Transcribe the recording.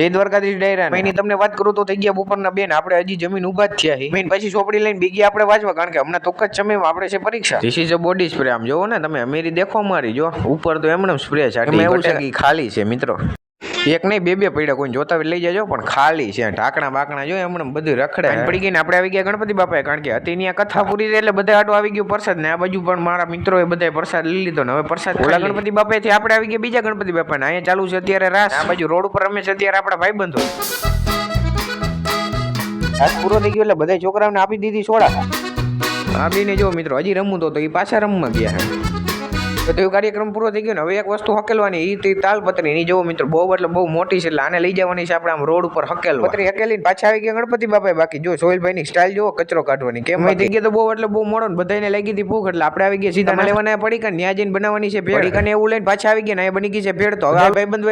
જય દ્વારકાધીશ ડાયરા મેં તમને વાત કરું તો થઈ ગયા બપોરના બેન આપણે હજી જમીન ઉભા જ થયા મેં પછી ચોપડી લઈને બીજી આપણે વાંચવા કારણ કે હમણાં ટૂંક જ સમયમાં આપણે છે પરીક્ષા. This is a body spray. આમ જોવો ને તમે અમેરી દેખો મારી જો ઉપર તો એમણે સ્પ્રે છે એવું છે કે ખાલી છે મિત્રો. એક નહીં બે પડ્યા કોઈ જોતા લઈ જાજો પણ ખાલી છે ઢાંકણા બાકણા જો એમણે બધું રખડે પડી ગઈ ને આપણે આવી ગયા ગણપતિ બાપાએ કારણ કે હતી ત્યાં કથા પૂરી થઈ એટલે બધા આટો આવી ગયું પ્રસાદ ને આ બાજુ પણ મારા મિત્રોએ બધા પ્રસાદ લઈ લીધો ને હવે પ્રસાદ ઓલા ગણપતિ બાપાથી આપણે આવી ગયા બીજા ગણપતિ બાપા ને અહીંયા ચાલુ છે અત્યારે રાસ આ બાજુ રોડ ઉપર રમે છે અત્યારે આપણા ભાઈબંધો. રાસ પૂરો થઈ ગયો એટલે બધા છોકરાઓને આપી દીધી સોડા આ બેને જો મિત્રો હજી રમવું તો એ પાછા રમવા ગયા છે તો કાર્યક્રમ પૂરો થઈ ગયો ને હવે એક વસ્તુ હકેલવાની એ તાલપત્રી ની જોવો મિત્રો બહુ એટલે બહુ મોટી છે એટલે આને લઈ જવાની છે આપણે આમ રોડ ઉપર હકેલવા પત્રી હકેલીને પાછા આવી ગયા ગણપતિ બાપા બાકી જો સોહેલભાઈ ની સ્ટાઇલ જોવો કચરો કાઢવાની કેમ થઈ ગયા તો બહુ એટલે બહુ મોડો ને બધાને લાગી હતી ભૂખ એટલે આપણે આવી ગયા સીધા લેવાના પડીકા ન્યા જઈને બનાવવાની છે પડીકા ને એવું લઈને પાછા આવી ગયા ને એ બની ગઈ છે ભેડ તો હવે ભાઈબંધ